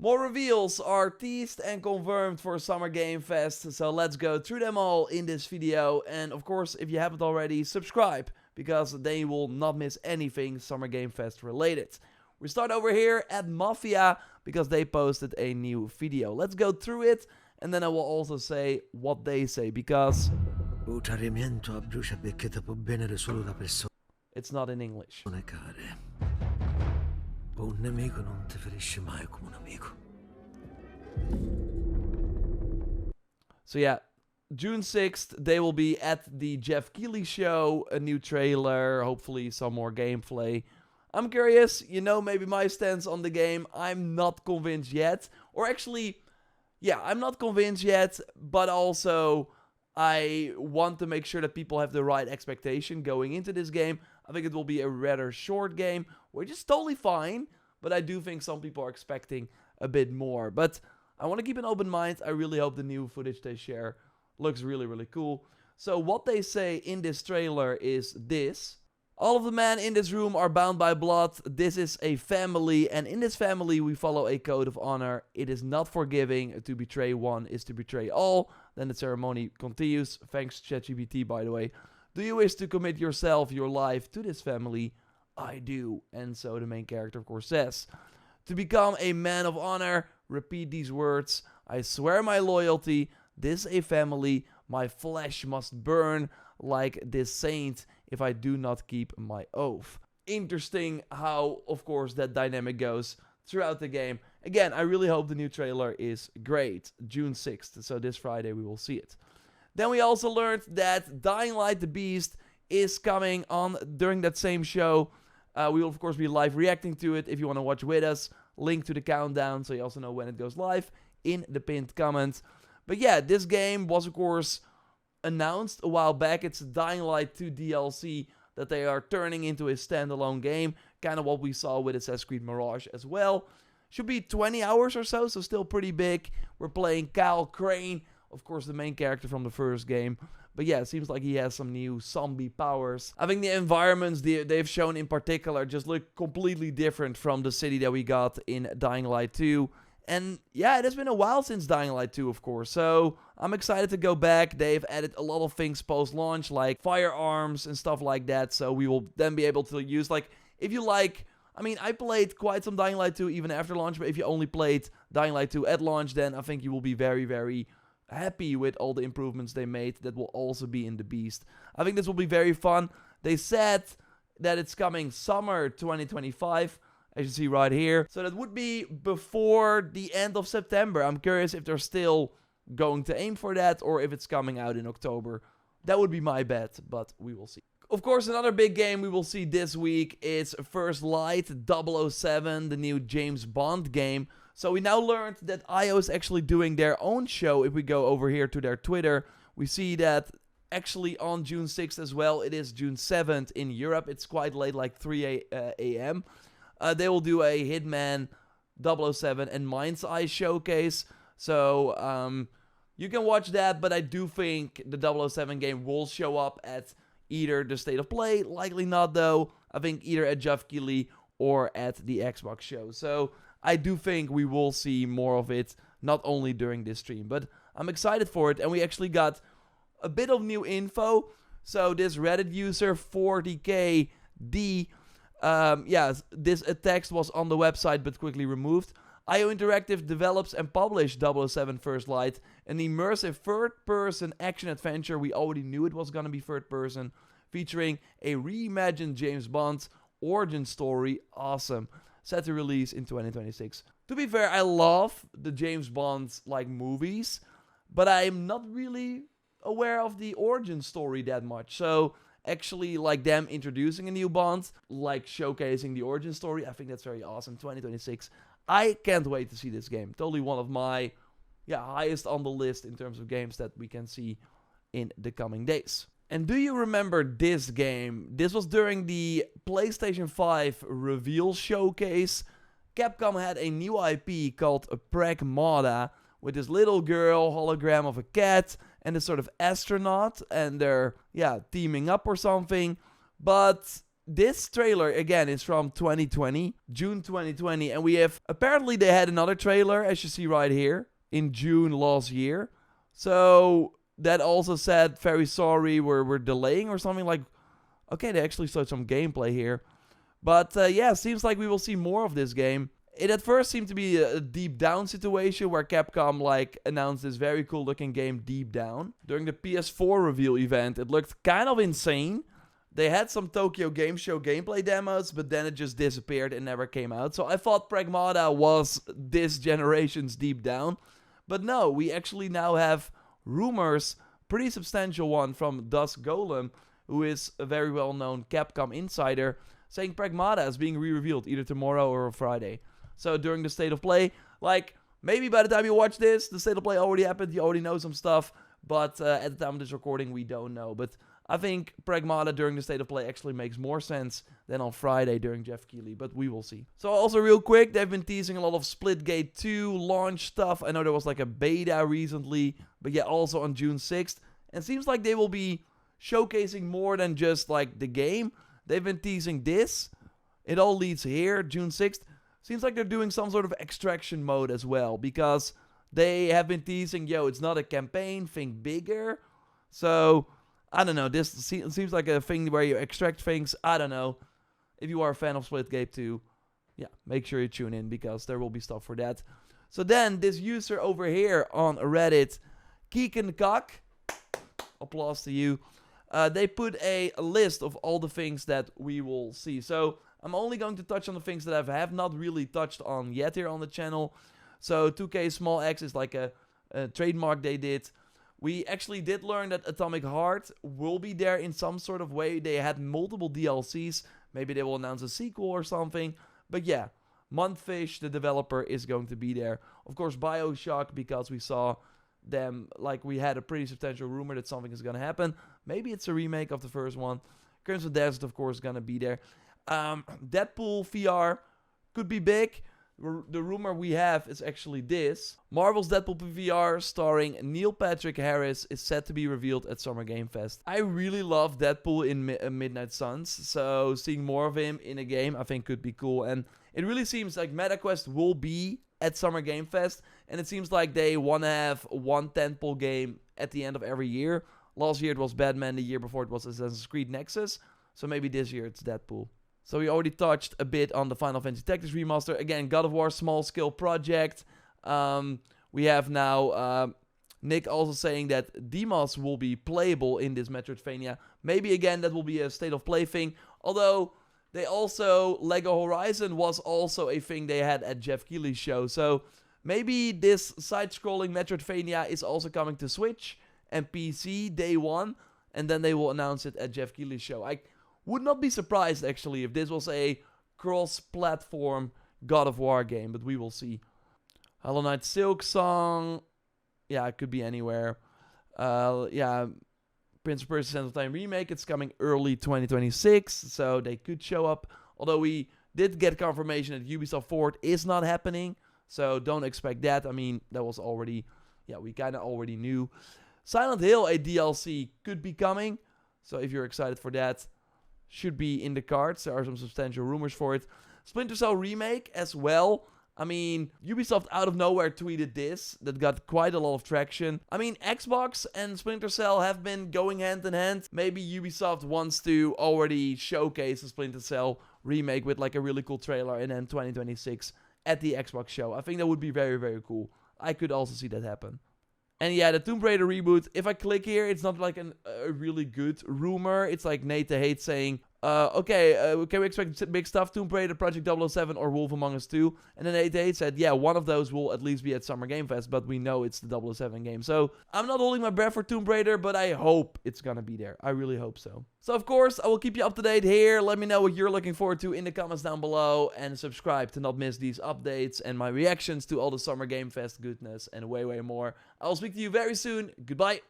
More reveals are teased and confirmed for Summer Game Fest, so let's go through them all in this video. And of course, if you haven't already, subscribe, because then you will not miss anything Summer Game Fest related. We start over here at Mafia, because they posted a new video. Let's go through it, and then I will also say what they say, because it's not in English. Un nemico non ti ferisce mai come un amico. So yeah, June 6th, they will be at the Jeff Keighley show, a new trailer, hopefully some more gameplay. I'm curious, you know, maybe my stance on the game, I'm not convinced yet. Or actually, yeah, I'm not convinced yet, but also I want to make sure that people have the right expectation going into this game. I think it will be a rather short game, which is totally fine, but I do think some people are expecting a bit more. But I want to keep an open mind. I really hope the new footage they share looks really, really cool. So what they say in this trailer is this. All of the men in this room are bound by blood. This is a family, and in this family we follow a code of honor. It is not forgiving. To betray one is to betray all. Then the ceremony continues. Thanks ChatGPT, by the way. Do you wish to commit yourself, your life, to this family? I do. And so the main character, of course, says, to become a man of honor, repeat these words. I swear my loyalty. This a family. My flesh must burn like this saint if I do not keep my oath. Interesting how, of course, that dynamic goes throughout the game. Again, I really hope the new trailer is great. June 6th, so this Friday we will see it. Then we also learned that Dying Light the Beast is coming on during that same show. We will, of course, be live reacting to it. If you want to watch with us, link to the countdown so you also know when it goes live in the pinned comment. But yeah, this game was, of course, announced a while back. It's Dying Light 2 DLC that they are turning into a standalone game. Kind of what we saw with Assassin's Creed Mirage as well. Should be 20 hours or so, so still pretty big. We're playing Kyle Crane, of course, the main character from the first game. But yeah, it seems like he has some new zombie powers. I think the environments they've shown in particular just look completely different from the city that we got in Dying Light 2. And yeah, it has been a while since Dying Light 2, of course. So I'm excited to go back. They've added a lot of things post-launch, like firearms and stuff like that. So we will then be able to use, like, if you like... I mean, I played quite some Dying Light 2 even after launch. But if you only played Dying Light 2 at launch, then I think you will be very, very happy with all the improvements they made that will also be in the Beast. I think this will be very fun. They said that it's coming summer 2025, as you see right here. So that would be before the end of September. I'm curious if they're still going to aim for that or if it's coming out in October. That would be my bet, but we will see. Of course, another big game we will see this week is First Light 007, the new James Bond game. So we now learned that IO is actually doing their own show. If we go over here to their Twitter, we see that actually on June 6th as well. It is June 7th in Europe. It's quite late, like 3 a.m. They will do a Hitman 007 and Mind's Eye showcase. So you can watch that, but I do think the 007 game will show up at either the State of Play, likely not though. I think either at Jeff Keighley or at the Xbox show. So I do think we will see more of it, not only during this stream, but I'm excited for it. And we actually got a bit of new info. So this Reddit user 40KD, this text was on the website but quickly removed. IO Interactive develops and published 007 First Light, an immersive third-person action-adventure. We already knew it was going to be third-person, featuring a reimagined James Bond origin story. Awesome. Set to release in 2026. To be fair, I love the James Bond like movies, but I'm not really aware of the origin story that much. So actually, like them introducing a new Bond, like showcasing the origin story, I think that's very awesome. 2026. I can't wait to see this game. Totally one of my highest on the list in terms of games that we can see in the coming days. And do you remember this game? This was during the PlayStation 5 reveal showcase. Capcom had a new IP called Pragmata, with this little girl, hologram of a cat, and this sort of astronaut, and they're, teaming up or something. But this trailer, again, is from 2020, June 2020, and we have, apparently they had another trailer, as you see right here, in June last year. So, that also said, very sorry, we're delaying or something like, okay, they actually showed some gameplay here. But, yeah, seems like we will see more of this game. It at first seemed to be a Deep Down situation where Capcom like announced this very cool looking game Deep Down. During the PS4 reveal event, it looked kind of insane. They had some Tokyo Game Show gameplay demos, but then it just disappeared and never came out. So I thought Pragmata was this generation's Deep Down. But no, we actually now have rumors, pretty substantial one from Dusk Golem, who is a very well-known Capcom insider, saying Pragmata is being re-revealed either tomorrow or Friday. So during the State of Play, like, maybe by the time you watch this, the State of Play already happened, you already know some stuff, but at the time of this recording, we don't know. But I think Pragmata during the State of Play actually makes more sense than on Friday during Jeff Keighley, but we will see. So also real quick, they've been teasing a lot of Splitgate 2 launch stuff. I know there was like a beta recently, but yeah, also on June 6th. And it seems like they will be showcasing more than just like the game. They've been teasing this. It all leads here, June 6th. Seems like they're doing some sort of extraction mode as well, because they have been teasing, yo, it's not a campaign, think bigger. So, I don't know, this seems like a thing where you extract things. I don't know. If you are a fan of Splitgate 2, yeah, make sure you tune in, because there will be stuff for that. So then, this user over here on Reddit, Keekencock, applause to you, they put a list of all the things that we will see. So, I'm only going to touch on the things that I have not really touched on yet here on the channel. So 2K Small X is like a trademark they did. We actually did learn that Atomic Heart will be there in some sort of way. They had multiple DLCs. Maybe they will announce a sequel or something. But yeah, Mundfish, the developer, is going to be there. Of course, BioShock, because we saw them, like we had a pretty substantial rumor that something is going to happen. Maybe it's a remake of the first one. Crimson Desert, of course, is going to be there. Deadpool VR could be big. The rumor we have is actually this. Marvel's Deadpool VR starring Neil Patrick Harris is set to be revealed at Summer Game Fest. I really love Deadpool in Midnight Suns, so seeing more of him in a game I think could be cool. And it really seems like MetaQuest will be at Summer Game Fest, and it seems like they want to have one tentpole game at the end of every year. Last year it was Batman, the year before it was Assassin's Creed Nexus, so maybe this year it's Deadpool. So we already touched a bit on the Final Fantasy Tactics Remaster. Again, God of War small-scale project. We have now Nick also saying that Deimos will be playable in this Metroidvania. Maybe again that will be a State of Play thing. Although they also, Lego Horizon was also a thing they had at Jeff Keighley's show. So maybe this side-scrolling Metroidvania is also coming to Switch and PC day one. And then they will announce it at Jeff Keighley's show. I would not be surprised, actually, if this was a cross-platform God of War game, but we will see. Hollow Knight Silksong. Yeah, it could be anywhere. Yeah, Prince of Persia: Sands of Time remake. It's coming early 2026, so they could show up. Although we did get confirmation that Ubisoft Forward is not happening, so don't expect that. I mean, that was already, yeah, we kind of already knew. Silent Hill, a DLC, could be coming, so if you're excited for that, should be in the cards. There are some substantial rumors for it. Splinter Cell remake as well. I mean, Ubisoft out of nowhere tweeted this. That got quite a lot of traction. I mean, Xbox and Splinter Cell have been going hand in hand. Maybe Ubisoft wants to already showcase a Splinter Cell remake with like a really cool trailer, and then 2026 at the Xbox show. I think that would be very, very cool. I could also see that happen. And yeah, the Tomb Raider reboot, if I click here, it's not like a really good rumor. It's like Nate the Hate saying, can we expect big stuff? Tomb Raider, Project 007, or Wolf Among Us 2? And then Nate the Hate said, yeah, one of those will at least be at Summer Game Fest, but we know it's the 007 game. So I'm not holding my breath for Tomb Raider, but I hope it's gonna be there. I really hope so. So of course, I will keep you up to date here. Let me know what you're looking forward to in the comments down below, and subscribe to not miss these updates and my reactions to all the Summer Game Fest goodness and way, way more. I'll speak to you very soon. Goodbye.